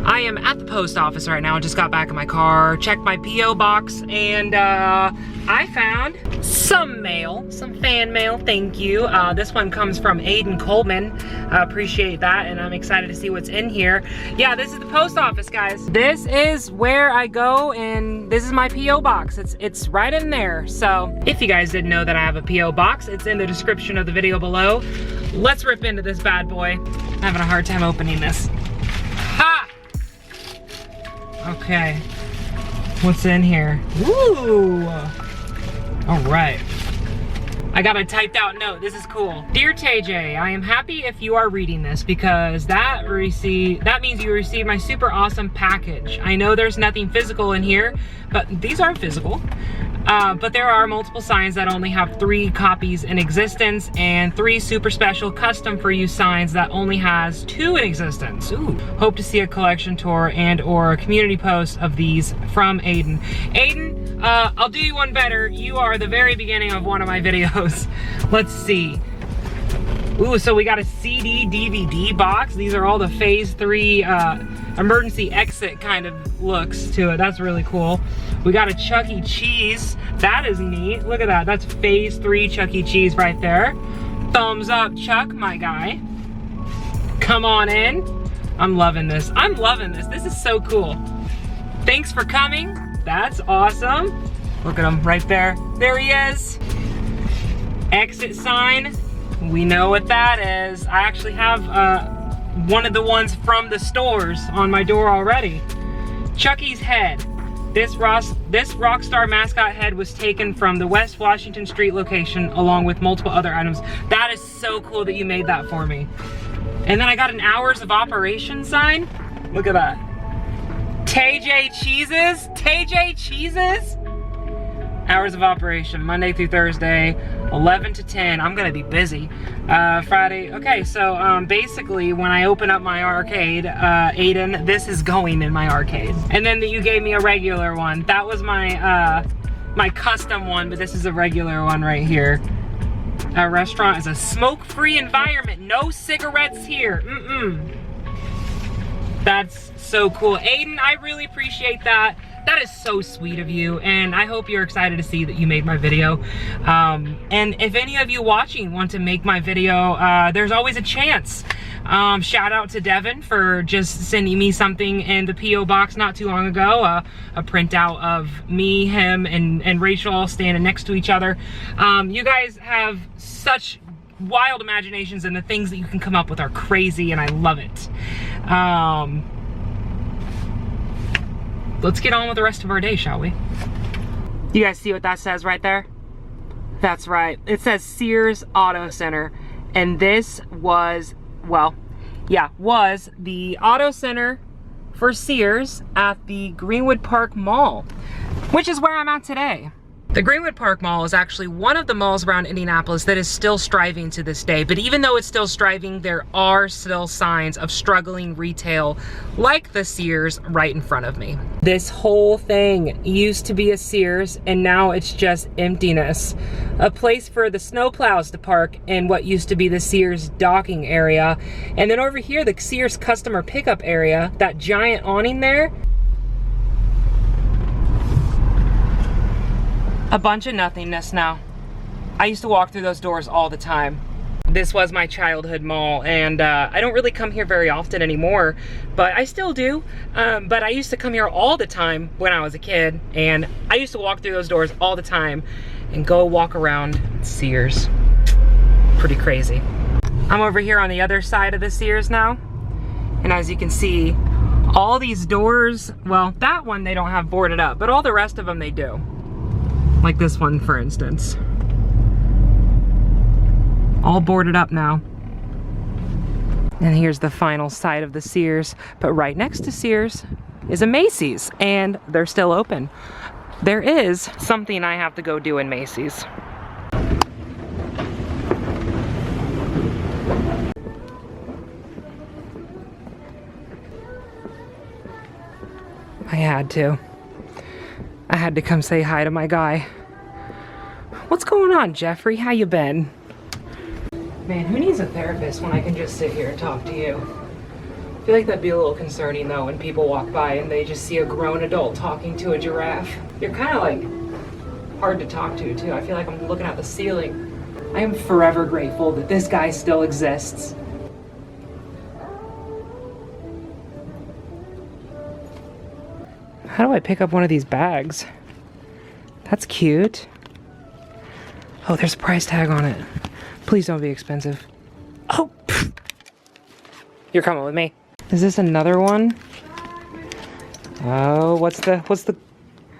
I am at the post office right now. I just got back in my car, checked my P.O. box, and I found some mail, some fan mail, thank you. This one comes from Aiden Coleman. I appreciate that, and I'm excited to see what's in here. Yeah, this is the post office, guys. This is where I go, and this is my P.O. box. It's right in there. So if you guys didn't know that I have a P.O. box, it's in the description of the video below. Let's rip into this bad boy. I'm having a hard time opening this. Ha! Okay, what's in here? Ooh, all right. I got a typed out note, this is cool. Dear TayJay, I am happy if you are reading this because that means you received my super awesome package. I know there's nothing physical in here, but these are physical. But there are multiple signs that only have 3 copies in existence and 3 super special custom for you signs that only has 2 in existence. Ooh. Hope to see a collection tour and or a community post of these from Aiden. Aiden, I'll do you one better. You are the very beginning of one of my videos. Let's see. Ooh, so we got a CD DVD box. These are all the phase 3 emergency exit kind of looks to it. That's really cool. We got a Chuck E. Cheese. That is neat. Look at that. That's phase 3 Chuck E. Cheese right there. Thumbs up, Chuck, my guy. Come on in. I'm loving this. I'm loving this. This is so cool. Thanks for coming. That's awesome. Look at him right there. There he is. Exit sign. We know what that is. I actually have one of the ones from the stores on my door already. Chucky's head. This Rockstar mascot head was taken from the West Washington Street location along with multiple other items. That is so cool that you made that for me. And then I got an hours of operation sign. Look at that. TayJay Cheeses. TayJay Cheeses. Hours of operation, Monday through Thursday, 11 to 10. I'm gonna be busy. Friday, okay, so basically when I open up my arcade, Aiden, this is going in my arcade. And then you gave me a regular one. That was my, my custom one, but this is a regular one right here. Our restaurant is a smoke-free environment. No cigarettes here, That's so cool. Aiden, I really appreciate that. That is so sweet of you, and I hope you're excited to see that you made my video. And if any of you watching want to make my video, there's always a chance. Shout out to Devin for just sending me something in the P.O. box not too long ago, a printout of me, him, and Rachel all standing next to each other. You guys have such wild imaginations, and the things that you can come up with are crazy, and I love it. Let's get on with the rest of our day, shall we? You guys see what that says right there? That's right. It says Sears Auto Center. And this was, well, yeah, was the auto center for Sears at the Greenwood Park Mall, which is where I'm at today. The Greenwood Park Mall is actually one of the malls around Indianapolis that is still striving to this day. But even though it's still striving, there are still signs of struggling retail like the Sears right in front of me. This whole thing used to be a Sears and now it's just emptiness. A place for the snowplows to park in what used to be the Sears docking area. And then over here, the Sears customer pickup area, that giant awning there, a bunch of nothingness now. I used to walk through those doors all the time. This was my childhood mall, and I don't really come here very often anymore, but I still do. But I used to come here all the time when I was a kid, and I used to walk through those doors all the time and go walk around Sears. Pretty crazy. I'm over here on the other side of the Sears now, and as you can see, all these doors, well, that one they don't have boarded up, but all the rest of them they do. Like this one, for instance. All boarded up now. And here's the final side of the Sears. But right next to Sears is a Macy's, and they're still open. There is something I have to go do in Macy's. I had to. I had to come say hi to my guy. What's going on, Jeffrey? How you been? Man, who needs a therapist when I can just sit here and talk to you? I feel like that'd be a little concerning though when people walk by and they just see a grown adult talking to a giraffe. You're kind of like hard to talk to too. I feel like I'm looking at the ceiling. I am forever grateful that this guy still exists. How do I pick up one of these bags? That's cute. Oh, there's a price tag on it. Please don't be expensive. Oh, pff. You're coming with me. Is this another one? Oh, what's the,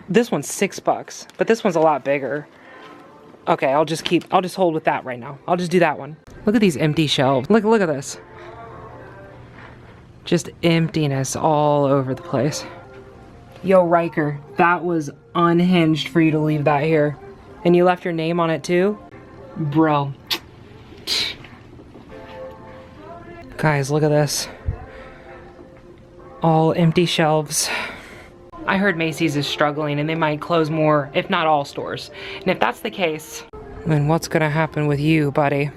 this one's $6, but this one's a lot bigger. Okay, I'll just hold with that right now. I'll just do that one. Look at these empty shelves. Look at this. Just emptiness all over the place. Yo, Riker, that was unhinged for you to leave that here. And you left your name on it too? Bro. Guys, look at this. All empty shelves. I heard Macy's is struggling and they might close more, if not all stores. And if that's the case, then what's gonna happen with you, buddy?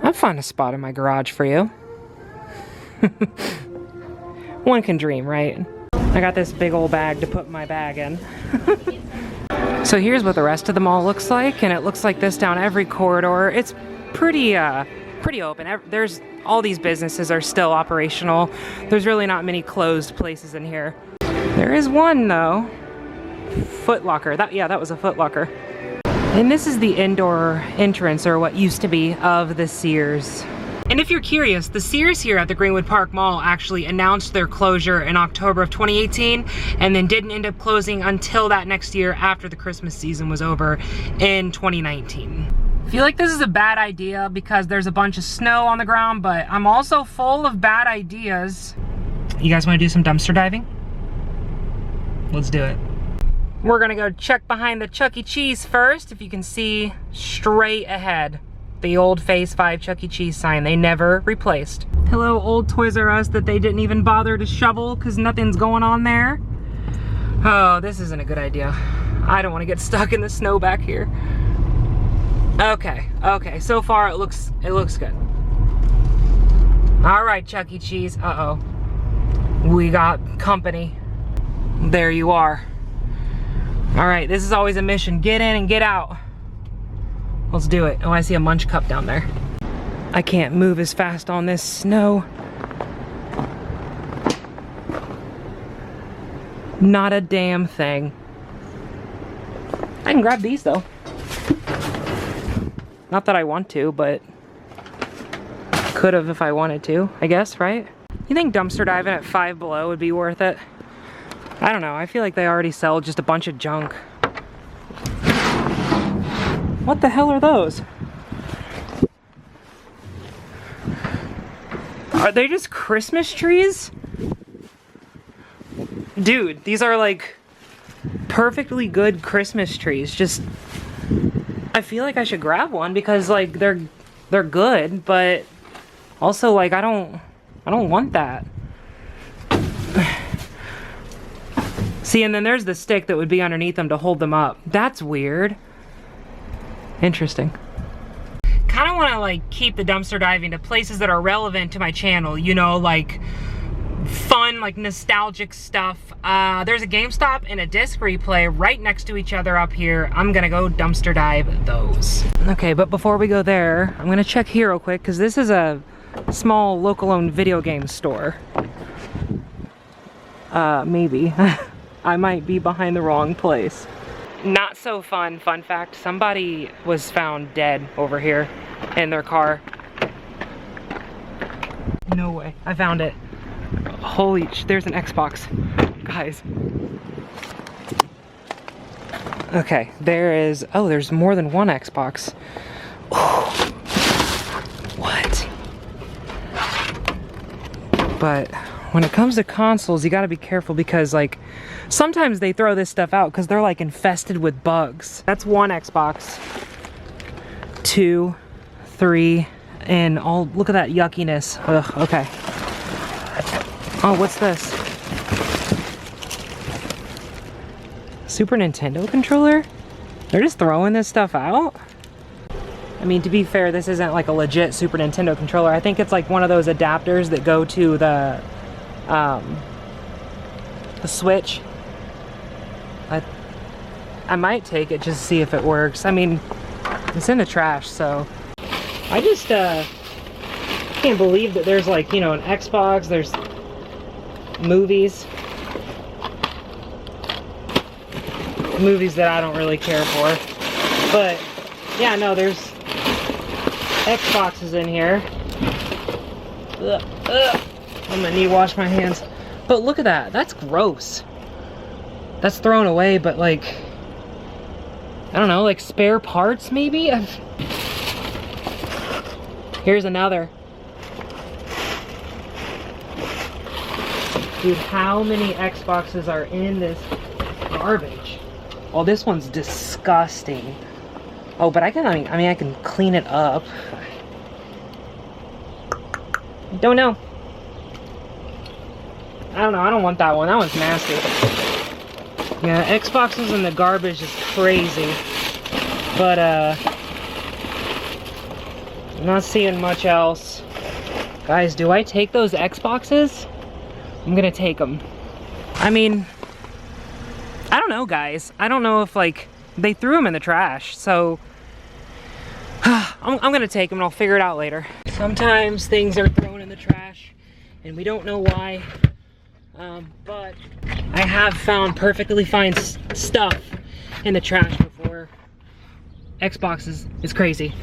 I'll find a spot in my garage for you. One can dream, right? I got this big old bag to put my bag in. So here's what the rest of the mall looks like, and it looks like this down every corridor. It's pretty open. There's all these businesses are still operational. There's really not many closed places in here. There is one though. Foot Locker. That was a Foot Locker. And this is the indoor entrance, or what used to be, of the Sears. And if you're curious, the Sears here at the Greenwood Park Mall actually announced their closure in October of 2018 and then didn't end up closing until that next year after the Christmas season was over in 2019. I feel like this is a bad idea because there's a bunch of snow on the ground, but I'm also full of bad ideas. You guys want to do some dumpster diving? Let's do it. We're gonna go check behind the Chuck E. Cheese first, if you can see straight ahead. The old Phase 5 Chuck E. Cheese sign they never replaced. Hello, old Toys R Us that they didn't even bother to shovel because nothing's going on there. Oh, this isn't a good idea. I don't want to get stuck in the snow back here. Okay, so far it looks good. All right, Chuck E. Cheese, uh-oh. We got company. There you are. All right, this is always a mission. Get in and get out. Let's do it. Oh, I see a Munch Cup down there. I can't move as fast on this snow. Not a damn thing. I can grab these though. Not that I want to, but could have if I wanted to, I guess, right? You think dumpster diving at Five Below would be worth it? I don't know. I feel like they already sell just a bunch of junk. What the hell are those? Are they just Christmas trees? Dude, these are like perfectly good Christmas trees. Just, I feel like I should grab one because like they're good, but also like I don't want that. See, and then there's the stick that would be underneath them to hold them up. That's weird. Interesting. Kind of want to like keep the dumpster diving to places that are relevant to my channel, you know, like fun, like nostalgic stuff. There's a GameStop and a disc replay right next to each other up here. I'm gonna go dumpster dive those. Okay, but before we go there, I'm gonna check here real quick because this is a small local owned video game store. Maybe. I might be behind the wrong place. Not so fun fact, somebody was found dead over here in their car. No way, I found it. Holy, there's an Xbox, guys. Okay, there's more than one Xbox. Oh, what? But when it comes to consoles, you gotta be careful because like, sometimes they throw this stuff out because they're like infested with bugs. That's one Xbox, 2, 3, and all, look at that yuckiness. Ugh, okay. Oh, what's this? Super Nintendo controller? They're just throwing this stuff out? I mean, to be fair, this isn't like a legit Super Nintendo controller. I think it's like one of those adapters that go to the Switch. I might take it just to see if it works. I mean, it's in the trash, so. I just can't believe that there's like, you know, an Xbox, there's movies. Movies that I don't really care for. But, yeah, no, there's Xboxes in here. I'm gonna need to wash my hands. But look at that, that's gross. That's thrown away, but like, I don't know, like spare parts maybe? Here's another. Dude, how many Xboxes are in this garbage? Oh, this one's disgusting. Oh, but I mean, I can clean it up. Don't know. I don't know, I don't want that one. That one's nasty. Yeah, Xboxes in the garbage is crazy. But, I'm not seeing much else. Guys, do I take those Xboxes? I'm gonna take them. I mean, I don't know, guys. I don't know if, like, they threw them in the trash, so I'm gonna take them and I'll figure it out later. Sometimes things are thrown in the trash and we don't know why, but I have found perfectly fine stuff in the trash before. Xboxes is crazy.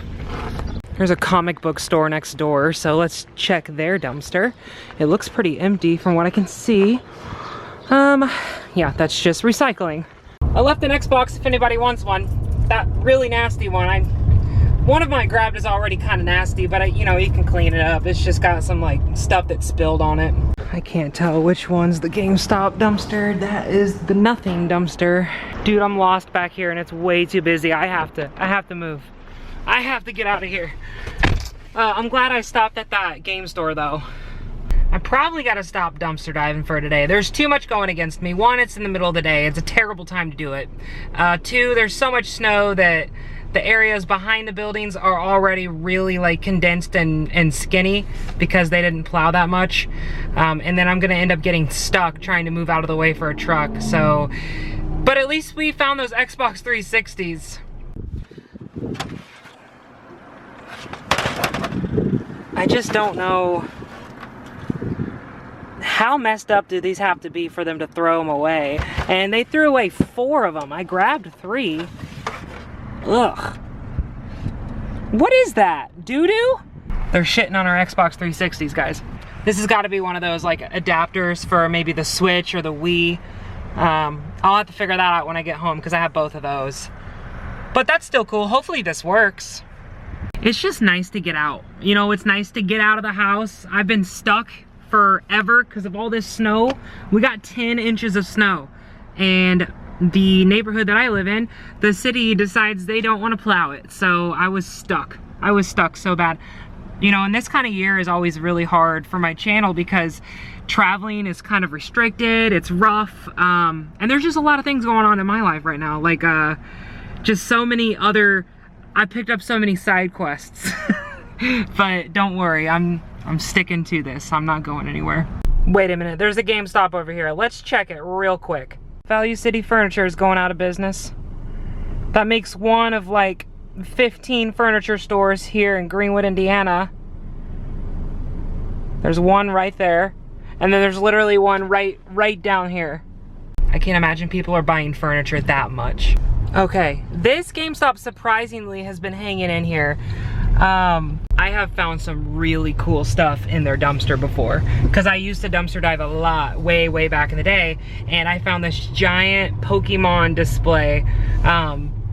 There's a comic book store next door, so let's check their dumpster. It looks pretty empty from what I can see. Yeah, that's just recycling. I left an Xbox if anybody wants one. That really nasty one. One of my grabbed is already kind of nasty, but you know, you can clean it up. It's just got some like stuff that spilled on it. I can't tell which one's the GameStop dumpster. That is the nothing dumpster. Dude, I'm lost back here and it's way too busy. I have to move. I have to get out of here. I'm glad I stopped at that game store though. I probably gotta stop dumpster diving for today. There's too much going against me. One, it's in the middle of the day. It's a terrible time to do it. Two, there's so much snow that the areas behind the buildings are already really like condensed and skinny because they didn't plow that much. And then I'm gonna end up getting stuck trying to move out of the way for a truck. So, but at least we found those Xbox 360's. I just don't know how messed up do these have to be for them to throw them away. And they threw away 4 of them. I grabbed 3. Ugh. What is that? Doo-doo? They're shitting on our Xbox 360's, guys. This has got to be one of those like adapters for maybe the Switch or the Wii. I'll have to figure that out when I get home because I have both of those. But that's still cool. Hopefully this works. It's just nice to get out. You know, it's nice to get out of the house. I've been stuck forever because of all this snow. We got 10 inches of snow. And the neighborhood that I live in, the city decides they don't want to plow it. So I was stuck. I was stuck so bad. You know, and this kind of year is always really hard for my channel because traveling is kind of restricted. It's rough. And there's just a lot of things going on in my life right now. Like, just so many other, I picked up so many side quests. But don't worry, I'm sticking to this. I'm not going anywhere. Wait a minute, there's a GameStop over here. Let's check it real quick. Value City Furniture is going out of business. That makes one of like 15 furniture stores here in Greenwood, Indiana. There's one right there. And then there's literally one right down here. I can't imagine people are buying furniture that much. Okay, this GameStop surprisingly has been hanging in here. I have found some really cool stuff in their dumpster before because I used to dumpster dive a lot way back in the day, and I found this giant Pokemon display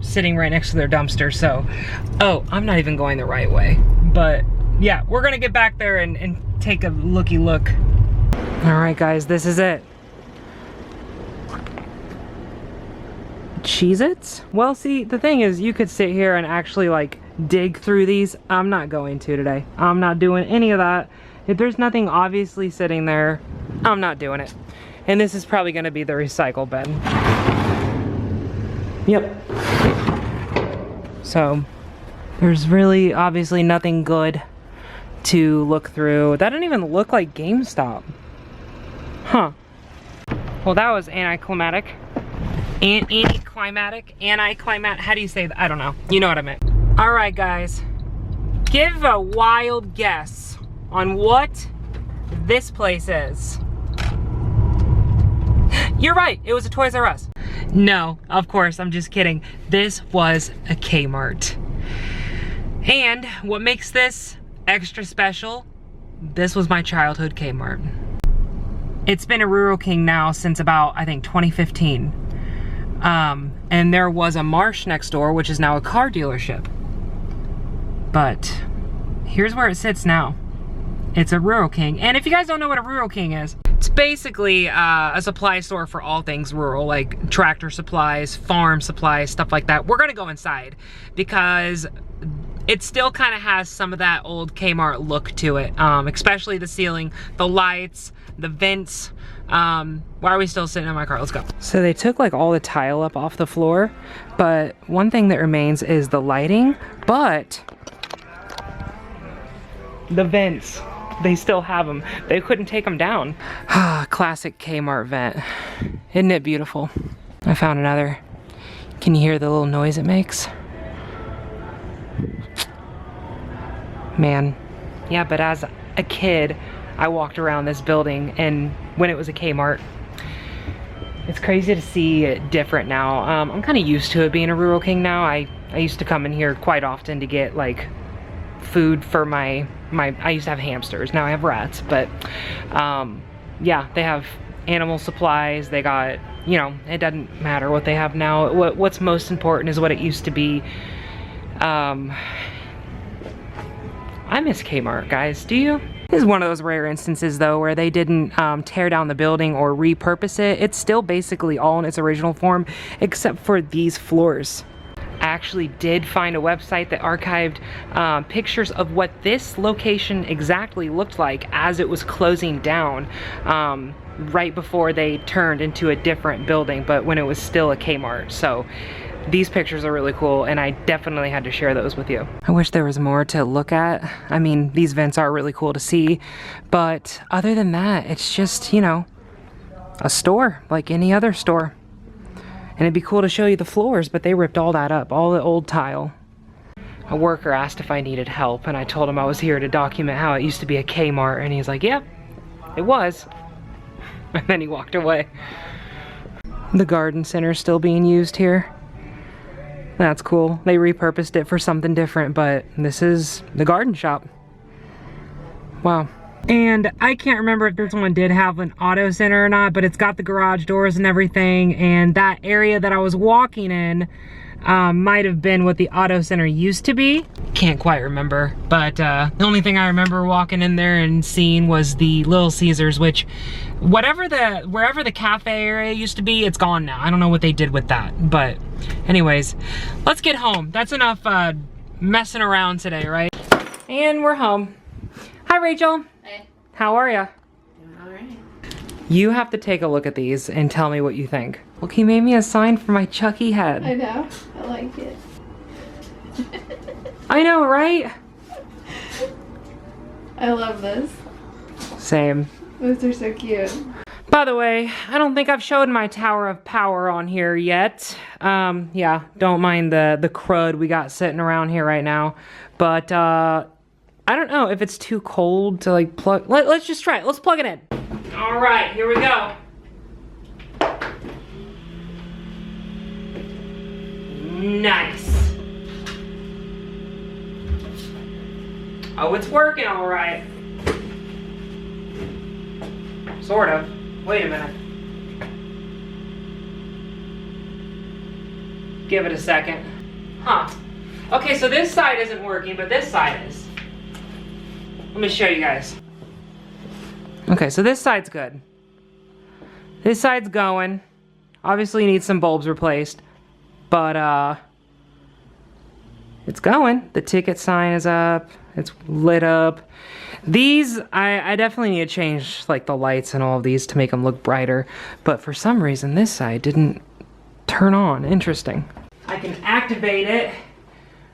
sitting right next to their dumpster. So, oh, I'm not even going the right way, but yeah, we're gonna get back there and take a looky look. All right, guys, this is it. Cheez-Its? Well, see, the thing is, you could sit here and actually like dig through these. I'm not going to today. I'm not doing any of that. If there's nothing obviously sitting there, I'm not doing it. And this is probably gonna be the recycle bin. Yep. So, There's really obviously nothing good to look through. That didn't even look like GameStop. Huh. Well, that was anticlimactic. Anticlimactic? How do you say that? I don't know. You know what I meant. All right, guys. Give a wild guess on what this place is. You're right, it was a Toys R Us. No, of course, I'm just kidding. This was a Kmart. And what makes this extra special, this was my childhood Kmart. It's been a Rural King now since about, I think, 2015. And there was a Marsh next door, which is now a car dealership. But here's where it sits now. It's a Rural King. And if you guys don't know what a Rural King is, it's basically a supply store for all things rural, like tractor supplies, farm supplies, stuff like that. We're gonna go inside because it still kind of has some of that old Kmart look to it, especially the ceiling, the lights, the vents. Why are we still sitting in my car? Let's go. So they took like all the tile up off the floor, but one thing that remains is the lighting, but the vents, they still have them. They couldn't take them down. Classic Kmart vent. Isn't it beautiful? I found another. Can you hear the little noise it makes? Man. Yeah, but as a kid, I walked around this building and when it was a Kmart. It's crazy to see it different now. I'm kind of used to it being a Rural King now. I used to come in here quite often to get like food for my I used to have hamsters, now I have rats, but yeah, they have animal supplies, they got, you know, it doesn't matter what they have now. What's most important is what it used to be. I miss Kmart, guys, do you? This is one of those rare instances though where they didn't tear down the building or repurpose it. It's still basically all in its original form except for these floors. I actually did find a website that archived pictures of what this location exactly looked like as it was closing down right before they turned into a different building, but when it was still a Kmart. So these pictures are really cool and I definitely had to share those with you. I wish there was more to look at. I mean, these vents are really cool to see, but other than that, it's just, you know, a store like any other store. And it'd be cool to show you the floors, but they ripped all that up, all the old tile. A worker asked if I needed help, and I told him I was here to document how it used to be a Kmart, and he's like, yep, it was. And then he walked away. The garden center's still being used here. That's cool. They repurposed it for something different, but this is the garden shop. Wow. And I can't remember if this one did have an auto center or not, but it's got the garage doors and everything, and that area that I was walking in might have been what the auto center used to be. Can't quite remember, but the only thing I remember walking in there and seeing was the Little Caesars, which wherever the cafe area used to be, it's gone now. I don't know what they did with that, but anyways, let's get home. That's enough messing around today, right? And we're home. Hi, Rachel. Hey. How are ya? Doing all right. You have to take a look at these and tell me what you think. Look, he made me a sign for my Chucky head. I know. I like it. I know, right? I love this. Same. Those are so cute. By the way, I don't think I've showed my Tower of Power on here yet. Yeah, don't mind the crud we got sitting around here right now. But, I don't know if it's too cold to like plug. Let's just try it. Let's plug it in. All right, here we go. Nice. Oh, it's working all right. Sort of. Wait a minute. Give it a second. Huh. Okay, so this side isn't working, but this side is. Let me show you guys. Okay, so this side's good. This side's going. Obviously needs some bulbs replaced, but it's going. The ticket sign is up. It's lit up. These, I definitely need to change like the lights and all of these to make them look brighter, but for some reason this side didn't turn on. Interesting. I can activate it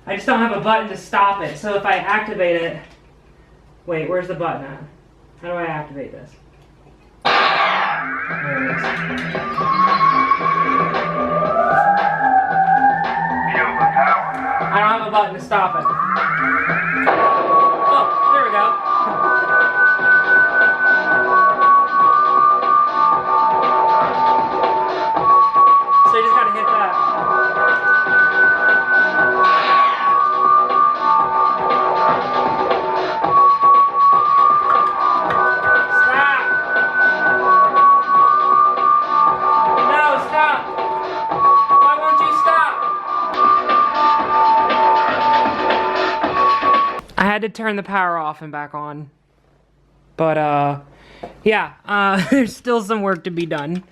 I just don't have a button to stop it. So if I activate it, wait, where's the button at? How do I activate this? There it is. I don't have a button to stop it. Oh, there we go. So you just gotta hit that. Stop! No, stop! Why won't you stop? I had to turn the power off and back on. But, yeah, there's still some work to be done.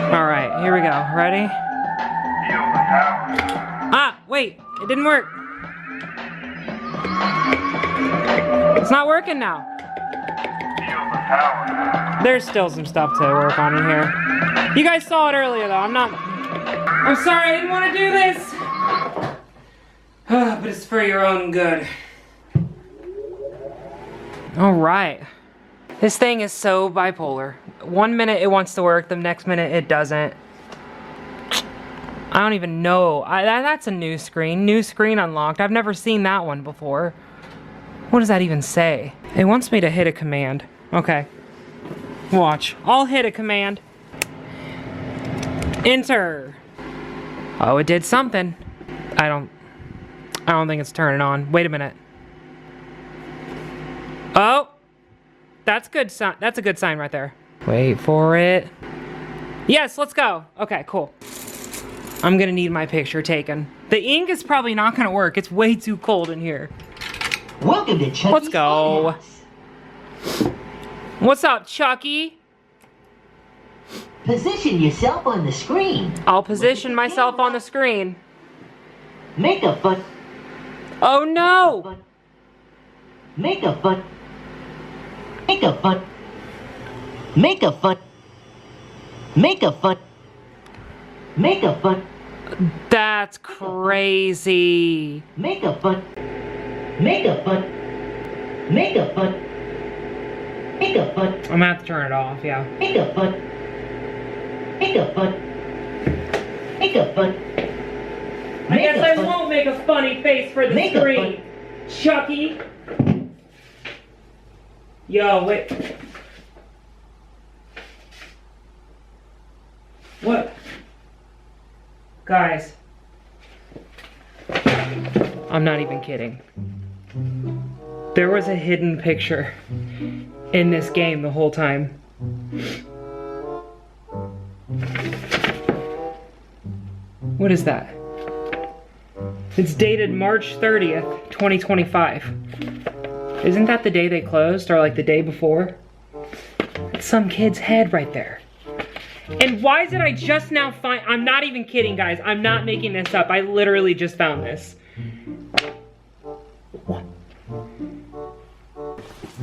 Alright, here we go. Ready? Ah, wait, it didn't work. It's not working now. There's still some stuff to work on in here. You guys saw it earlier though, I'm sorry, I didn't want to do this. But it's for your own good. Alright. This thing is so bipolar. 1 minute it wants to work, the next minute it doesn't. I don't even know. That's a new screen. New screen unlocked. I've never seen that one before. What does that even say? It wants me to hit a command. Okay. Watch. I'll hit a command. Enter. Oh, it did something. I don't think it's turning on. Wait a minute. Oh! That's good. That's a good sign right there. Wait for it. Yes, let's go. Okay, cool. I'm gonna need my picture taken. The ink is probably not gonna work. It's way too cold in here. Welcome to Chucky's Let's go. Funhouse. What's up, Chucky? Position yourself on the screen. I'll position myself on the screen. Make a foot. Oh no! Make a foot. Make a foot. Make a foot. Make a foot. Make a foot. That's crazy. Make a foot. Make a foot. Make a foot. Make a foot. I'm gonna have to turn it off, yeah. Make a foot. Make a foot. Make a foot. I guess I won't make a funny face for the screen. Chucky. Yo, wait. What? Guys. I'm not even kidding. There was a hidden picture in this game the whole time. What is that? It's dated March 30th, 2025. Isn't that the day they closed, or like the day before? That's some kid's head right there. And why did I just now find, I'm not even kidding guys, I'm not making this up, I literally just found this. What?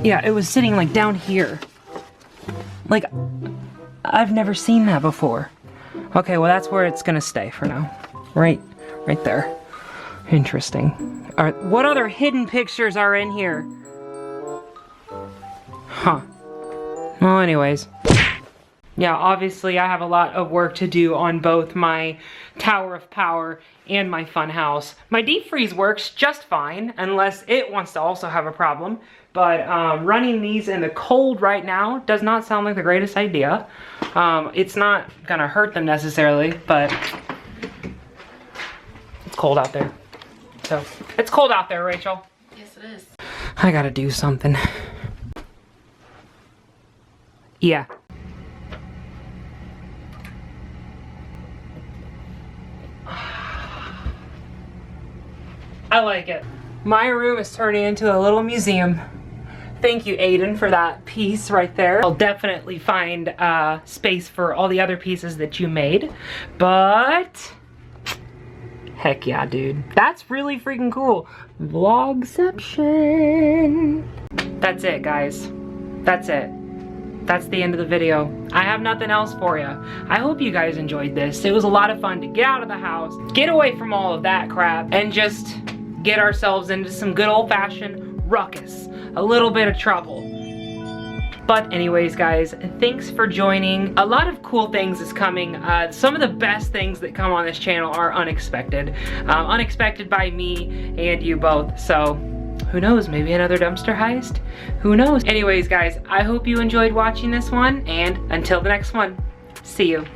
Yeah, it was sitting like down here. Like, I've never seen that before. Okay, well that's where it's gonna stay for now. Right there. Interesting. All right, what other hidden pictures are in here? Huh. Well, anyways. Yeah, obviously I have a lot of work to do on both my Tower of Power and my fun house. My deep freeze works just fine, unless it wants to also have a problem. But running these in the cold right now does not sound like the greatest idea. It's not gonna hurt them necessarily, but it's cold out there. So, it's cold out there, Rachel. Yes, it is. I gotta do something. Yeah. I like it. My room is turning into a little museum. Thank you, Aiden, for that piece right there. I'll definitely find space for all the other pieces that you made, but heck yeah, dude. That's really freaking cool. Vlogception. That's it, guys. That's it. that's the end of the video. I have nothing else for you. I hope you guys enjoyed this. It was a lot of fun to get out of the house, get away from all of that crap, and just get ourselves into some good old-fashioned ruckus. A little bit of trouble. But anyways, guys, thanks for joining. A lot of cool things is coming. Some of the best things that come on this channel are unexpected. Unexpected by me and you both. So who knows, maybe another dumpster heist? Who knows? Anyways, guys, I hope you enjoyed watching this one, and until the next one, see you.